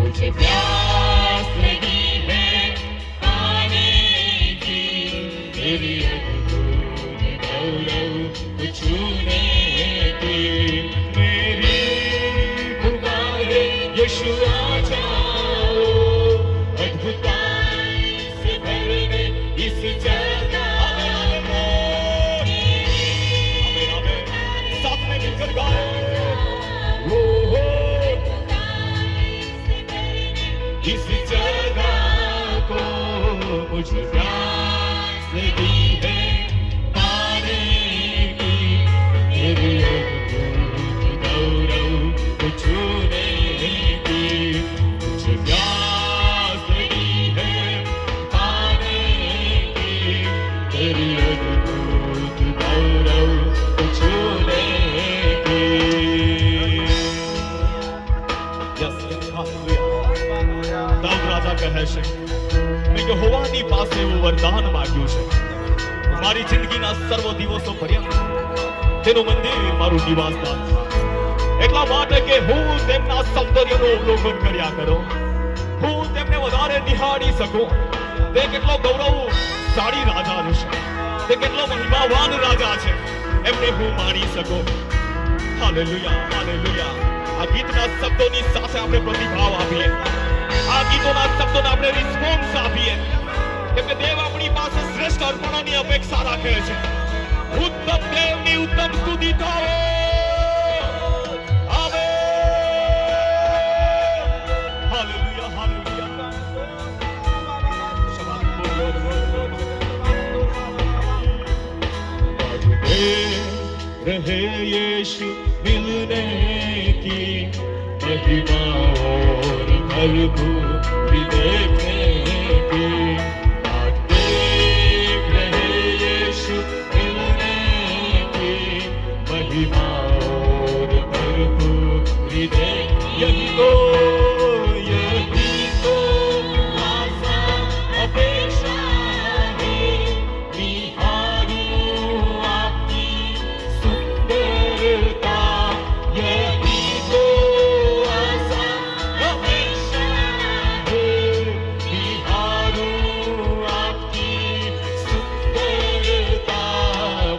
मुझे प्यास लगी है पाने की, तेरी अद्भुत गौरव छूने की। मेरी पुकार है यीशु आ जाओ, अद्भुताई से भरने इस जगह में। साथ में मिलकर गाओ, इस जगह को मुझे प्यास लगी है पाने की, तेरे अद्भुत गौरव छूने की। मुझे प्यास लगी है पाने की, तेरे अद्भुत गौरव छूने की। દાઉદ રાજા કહે છે, મેં યહોવાની પાસે એવું વરદાન માંગ્યું છે, મારી જિંદગીના સર્વ દિવસો પર્યંત તેનું મંદિર મારું નિવાસસ્થાન થાય, એટલા માટે કે હું તેમના સૌંદર્યનું અવલોકન કર્યા કરું, હું તેમને વધારે નિહાળી શકું। તે કેટલો ગૌરવશાળી રાજા છે, તે કેટલો મહિમાવાન રાજા છે, એમને હું માણી શકું। Hallelujah, hallelujah. આ ગીતના શબ્દોની સાથે આપણે પ્રતિભાવ આપીએ, આ ગીતોના શબ્દોને આપણે રિસ્પોન્સ આપીએ, કેમ કે દેવ આપણી પાસે શ્રેષ્ઠ અર્પણોની અપેક્ષા રાખે છે। ઉત્તમ દેવની ઉત્તમ સ્તુતિ થાઓ। Amen, hallelujah, hallelujah. रहे यीशु मिलने की महिमा और भरपूरी देखने की। देख रहे यीशु मिलने की महिमा और भरपूरी देखने। यही तो आशा अपेक्षा है, निहारूं आपकी सुंदरता। यही तो आशा अपेक्षा है, निहारूं आपकी सुंदरता।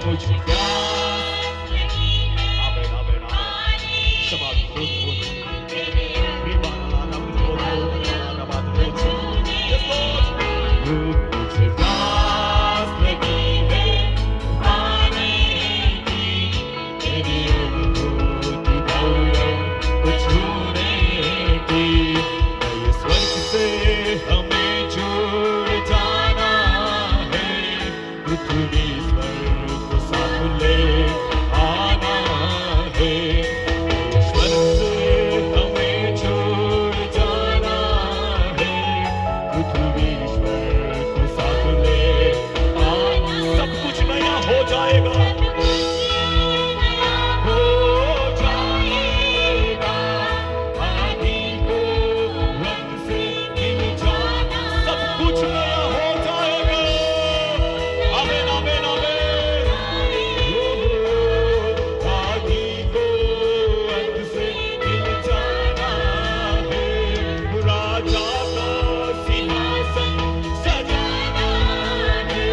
मुझे प्यास लगी है पाने की, तेरे मुझे प्यास लगी है पाने की, तेरे अद्भुत गौरव छूने की। ये स्वर्ग से हमें जुड़ जाना है, पृथ्वी स्वर्ग को साथ ले आना है। स्वर्ग से हमें जुड़ जाना है, पृथ्वी स्वर्ग को साथ ले आना। सब कुछ नया हो जाएगा, हो जाएगा। आदि को वक्त से मिल जाना, सब कुछ नया हो जाएगा। आमेन, आमेन, आमेन। आदि को वक्त से मिल जाना है, राजा का सिंहासन सजाना है।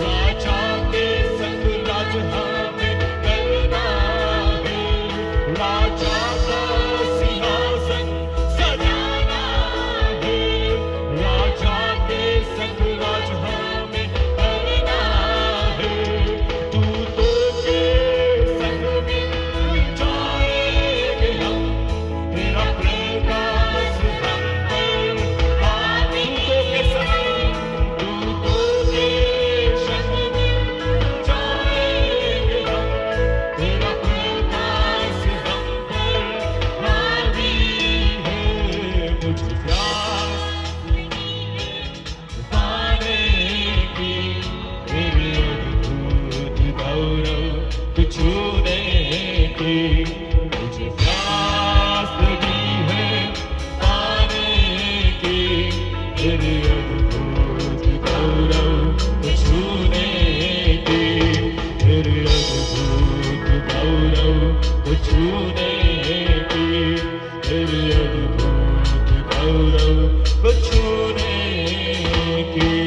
राजा के संग राज हमें करना है, राजा का सिंहासन सजाना है। राजा के संग राज हमें करना है। दूतों के संग मिल जाएंगे हम, तेरा प्रकाश हम पर। दूतों के संग, दूतों के संग मिल जाएंगे हम, तेरा प्रकाश हम पर हावी है। मुझे प्यास लगी है पाने की, तेरे अद्भुत गौरव छूने की। मुझे प्यास लगी है पाने की, तेरे अद्भुत गौरव छूने की। तेरे अद्भुत गौरव छूने की, तेरे अद्भुत गौरव को छूने की